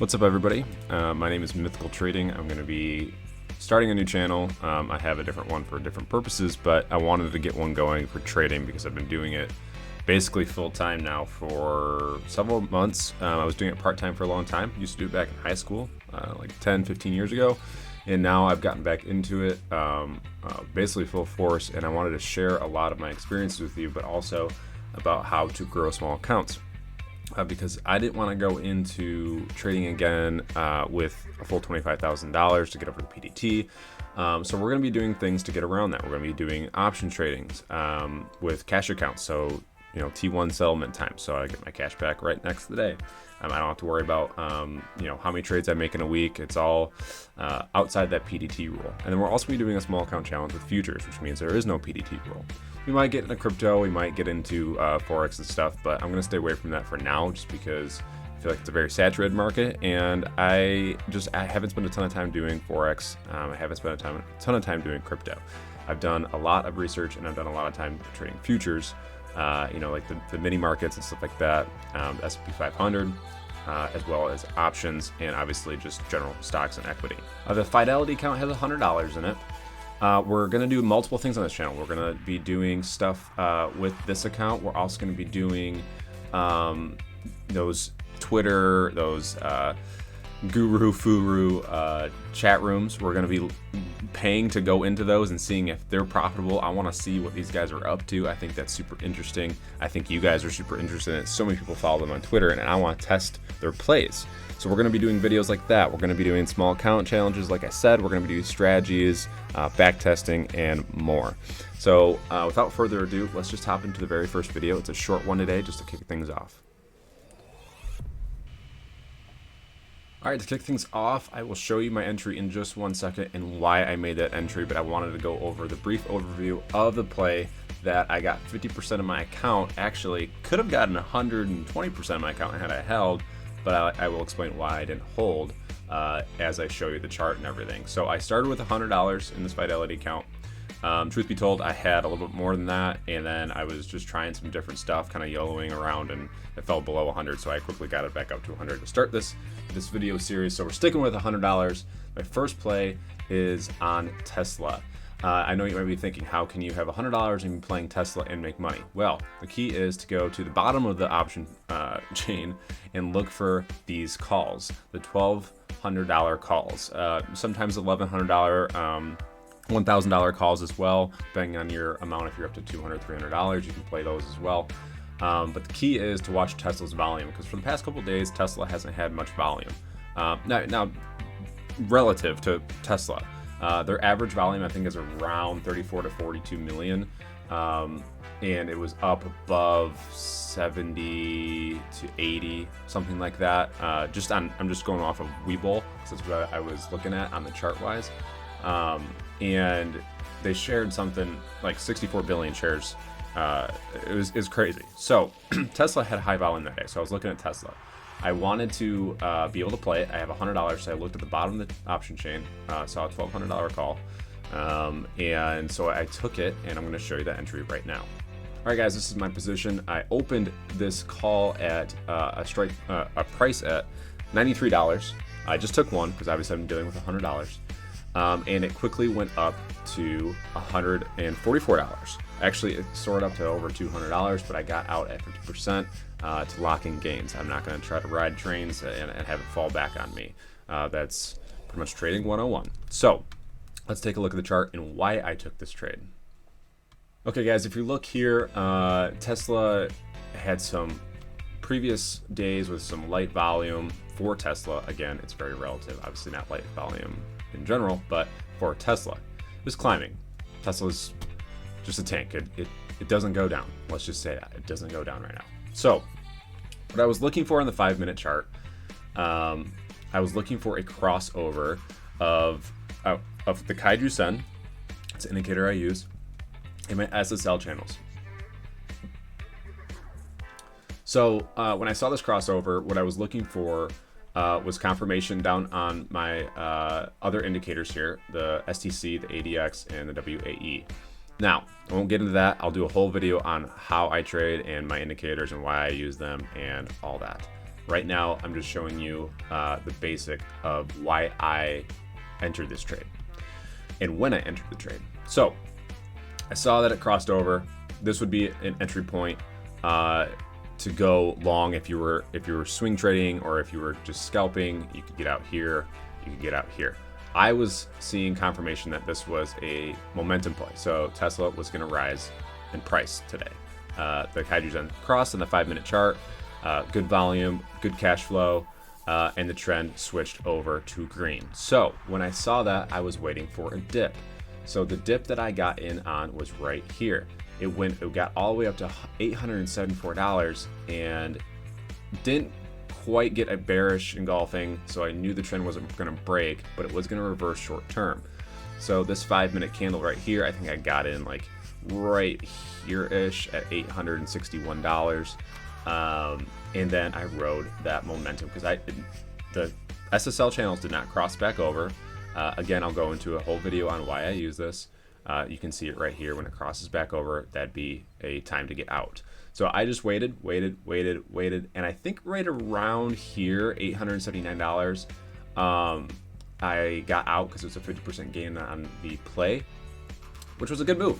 What's up, everybody? My name is Mythical Trading. I'm going to be starting a new channel. I have a different one for different purposes, but I wanted to get one going for trading because I've been doing it basically full-time now for several months. I was doing it part-time for a long time. Used to do it back in high school, like 10, 15 years ago. And now I've gotten back into it basically full force, and I wanted to share a lot of my experiences with you, but also about how to grow small accounts. Because I didn't want to go into trading again with a full $25,000 to get over the PDT. So we're going to be doing things to get around that. We're going to be doing option tradings with cash accounts. So, you know, T1 settlement time. So I get my cash back right next to the day. I don't have to worry about, you know, how many trades I make in a week. It's all outside that PDT rule. And then we're also going to be doing a small account challenge with futures, which means there is no PDT rule. We might get into crypto, we might get into Forex and stuff, but I'm going to stay away from that for now just because I feel like it's a very saturated market, and I haven't spent a ton of time doing Forex. I haven't spent a ton of time doing crypto. I've done a lot of research, and I've done a lot of time trading futures, you know, like the mini markets and stuff like that, S&P 500, as well as options, and obviously just general stocks and equity. The Fidelity account has $100 in it. We're going to do multiple things on this channel. We're going to be doing stuff with this account. We're also going to be doing those Twitter, those guru furu chat rooms. We're going to be paying to go into those and seeing if they're profitable. I want to see what these guys are up to. I think that's super interesting. I think you guys are super interested in it. So many people follow them on Twitter, and I want to test their plays. So we're going to be doing videos like that. We're going to be doing small account challenges, like I said. We're going to be doing strategies, back testing, and more. So without further ado, let's just hop into the very first video. It's a short one today, just to kick things off. All right, to kick things off, I will show you my entry in just 1 second and why I made that entry, but I wanted to go over the brief overview of the play that I got 50% of my account. Actually, could have gotten 120% of my account had I held, but I will explain why I didn't hold as I show you the chart and everything. So I started with $100 in this Fidelity account. Truth be told, I had a little bit more than that, and then I was just trying some different stuff, kind of YOLOing around, and it fell below 100, so I quickly got it back up to 100 to start this video series. So we're sticking with $100. My first play is on Tesla. I know you might be thinking, how can you have $100 and be playing Tesla and make money? Well, the key is to go to the bottom of the option chain and look for these calls, the $1,200 calls, sometimes $1,100, $1,000 calls as well, depending on your amount. If you're up to $200, $300, you can play those as well. But the key is to watch Tesla's volume, because for the past couple of days, Tesla hasn't had much volume. Now, relative to Tesla, their average volume, I think, is around 34 to 42 million. And it was up above 70 to 80, something like that. I'm just going off of Webull, because that's what I was looking at on the chart wise. And they shared something like 64 billion shares. It was crazy. So Tesla had high volume that day. So I was looking at Tesla. I wanted to be able to play it. I have $100, so I looked at the bottom of the option chain, saw a $1,200 call, and so I took it, and I'm going to show you that entry right now. All right, guys, this is my position. I opened this call at a price at $93. I just took one because obviously I'm dealing with $100, and it quickly went up to $144. Actually, it soared up to over $200, but I got out at 50%. To lock in gains. I'm not going to try to ride trains and have it fall back on me. That's pretty much trading 101. So let's take a look at the chart and why I took this trade. Okay, guys, if you look here, Tesla had some previous days with some light volume for Tesla. Again, it's very relative, obviously not light volume in general, but for Tesla, it was climbing. Tesla's just a tank. It doesn't go down. Let's just say that. It doesn't go down right now. So what I was looking for on the 5-minute chart, I was looking for a crossover of the Kaiju Sen, it's an indicator I use, and my SSL channels. So when I saw this crossover, what I was looking for was confirmation down on my other indicators here, the STC, the ADX, and the WAE. Now, I won't get into that. I'll do a whole video on how I trade and my indicators and why I use them and all that. Right now, I'm just showing you the basic of why I entered this trade and when I entered the trade. So I saw that it crossed over. This would be an entry point to go long if you were swing trading, or if you were just scalping. You could get out here, you could get out here. I was seeing confirmation that this was a momentum play, so Tesla was going to rise in price today. The Kaiju crossed on the 5-minute chart, good volume, good cash flow, and the trend switched over to green. So when I saw that, I was waiting for a dip. So the dip that I got in on was right here. It got all the way up to $874 and didn't quite get a bearish engulfing, so I knew the trend wasn't going to break, but it was going to reverse short term. So this 5-minute candle right here, I think I got in like right here-ish at $861. And then I rode that momentum because the SSL channels did not cross back over. Again, I'll go into a whole video on why I use this. You can see it right here. When it crosses back over, that'd be a time to get out. So I just waited, and I think right around here, $879, I got out because it was a 50% gain on the play, which was a good move.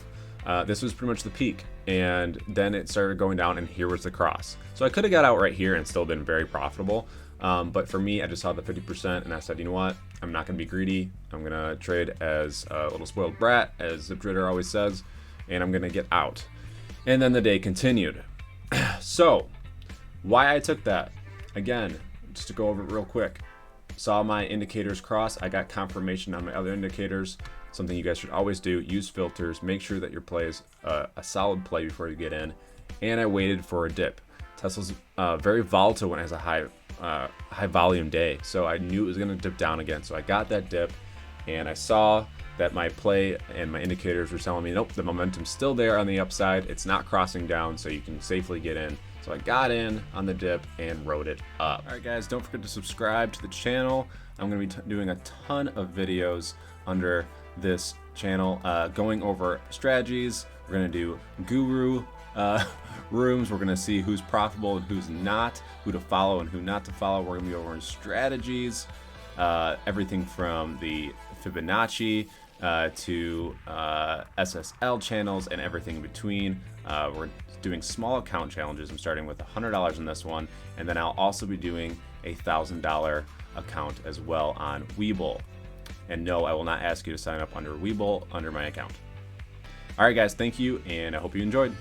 This was pretty much the peak, and then it started going down, and here was the cross. So I could have got out right here and still been very profitable, but for me, I just saw the 50%, and I said, you know what? I'm not going to be greedy. I'm going to trade as a little spoiled brat, as ZipTrader always says, and I'm going to get out. And then the day continued. So, why I took that? Again, just to go over it real quick. Saw my indicators cross. I got confirmation on my other indicators. Something you guys should always do, use filters. Make sure that your play is a solid play before you get in. And I waited for a dip. Tesla's very volatile when it has a high volume day, so I knew it was going to dip down again. So I got that dip, and I saw that my play and my indicators were telling me, nope, the momentum's still there on the upside. It's not crossing down, so you can safely get in. So I got in on the dip and rode it up. All right, guys, don't forget to subscribe to the channel. I'm going to be doing a ton of videos under this channel, going over strategies. We're going to do guru rooms. We're going to see who's profitable and who's not, who to follow and who not to follow. We're going to be over in strategies, everything from the Fibonacci to SSL channels and everything in between. We're doing small account challenges. I'm starting with $100 in this one, and then I'll also be doing a $1,000 account as well on Webull. And no, I will not ask you to sign up under Webull under my account. All right, guys, thank you, and I hope you enjoyed.